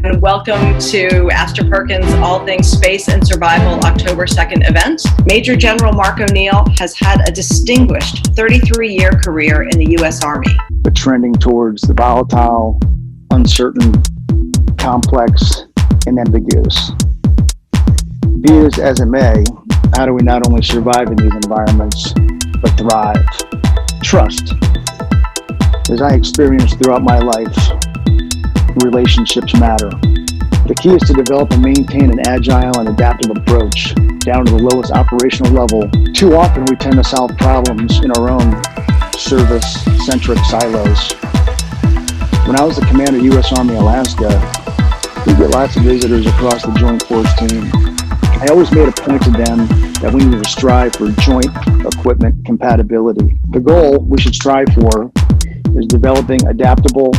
and welcome to Astor Perkins All Things Space and Survival October 2nd event. Major General Mark O'Neill has had a distinguished 33-year career in the U.S. Army. But trending towards the volatile, uncertain, complex, and ambiguous. Be it as it may, how do we not only survive in these environments, but thrive? Trust. As I experienced throughout my life, relationships matter. The key is to develop and maintain an agile and adaptive approach down to the lowest operational level. Too often we tend to solve problems in our own service-centric silos. When I was the commander of U.S. Army Alaska, we get lots of visitors across the Joint Force team. I always made a point to them that we need to strive for joint equipment compatibility. The goal we should strive for is developing adaptable,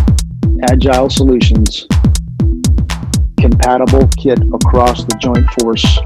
agile solutions, compatible kit across the Joint Force.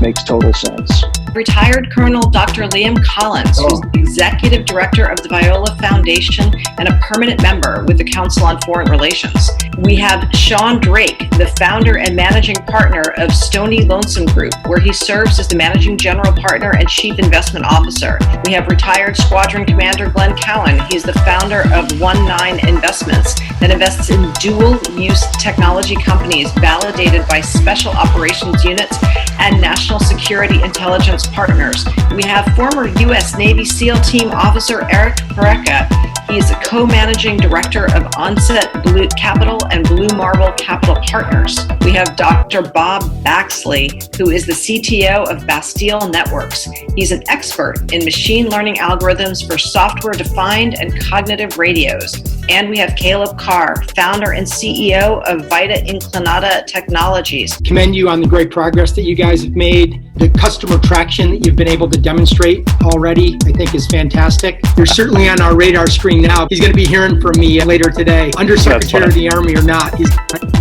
Makes total sense. Retired Colonel Dr. Liam Collins, who's the Executive Director of the Viola Foundation and a permanent member with the Council on Foreign Relations. We have Sean Drake, the founder and managing partner of Stony Lonesome Group, where he serves as the Managing General Partner and Chief Investment Officer. We have retired Squadron Commander Glenn Cowan. He's the founder of 19 Investments that invests in dual-use technology companies validated by Special Operations Units and National Security Intelligence partners. We have former U.S. Navy SEAL Team Officer Eric Tribeca. He is a co-managing director of Onset Blue Capital and Blue Marble Capital Partners. We have Dr. Bob Baxley, who is the CTO of Bastille Networks. He's an expert in machine learning algorithms for software-defined and cognitive radios. And we have Caleb Carr, founder and CEO of Vita Inclinata Technologies. Commend you on the great progress that you guys have made. The customer traction that you've been able to demonstrate already, I think, is fantastic. You're certainly on our radar screen now. He's going to be hearing from me later today. Undersecretary of the Army or not, we're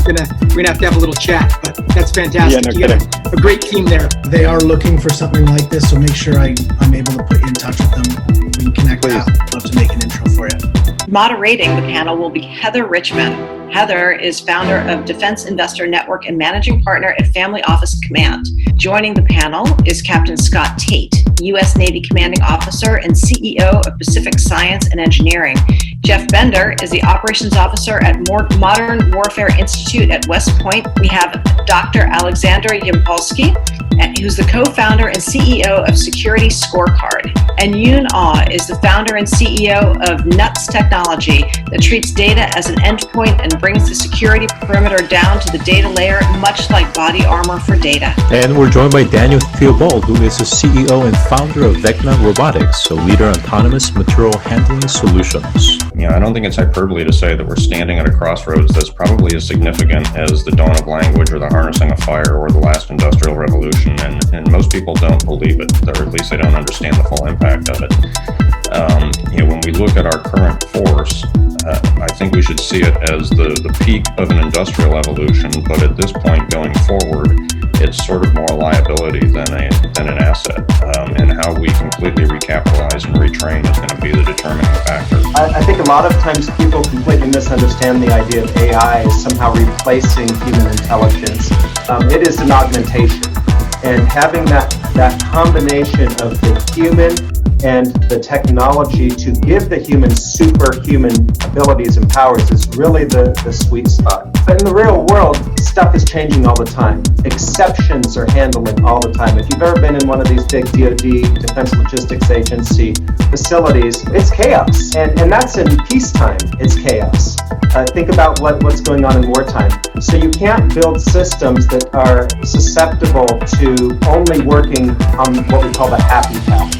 going to have a little chat, but that's fantastic. Yeah, no you got a great team there. They are looking for something like this, so make sure I'm able to put you in touch with them. We can connect out. I'd love to make an intro for you. Moderating the panel will be Heather Richman. Heather is founder of Defense Investor Network and managing partner at Family Office Command. Joining the panel is Captain Scott Tate, U.S. Navy Commanding Officer and CEO of Pacific Science and Engineering. Jeff Bender is the Operations Officer at Modern Warfare Institute at West Point. We have Dr. Alexander Yampolsky, who's the co-founder and CEO of Security Scorecard. And Yoon Ah is the founder and CEO of Nuts Technology that treats data as an endpoint and brings the security perimeter down to the data layer, much like body armor for data. And we're joined by Daniel Theobald, who is the CEO and founder of Vecna Robotics, a leader in autonomous material handling solutions. I don't think it's hyperbole to say that we're standing at a crossroads that's probably as significant as the dawn of language or the harnessing of fire or the last industrial revolution, and most people don't believe it, or at least they don't understand the full impact of it. When we look at our current force, I think we should see it as the peak of an industrial evolution, but at this point going forward, it's sort of more a liability than an asset, and how we completely recapitalize and retrain is going to be the determining factor. I think a lot of times people completely misunderstand the idea of AI as somehow replacing human intelligence. It is an augmentation, and having that combination of the human and the technology to give the human superhuman abilities and powers is really the sweet spot. But in the real world, stuff is changing all the time. Exceptions are handling all the time. If you've ever been in one of these big DoD, Defense Logistics Agency facilities, it's chaos. And that's in peacetime, it's chaos. Think about what's going on in wartime. So you can't build systems that are susceptible to only working on what we call the happy path.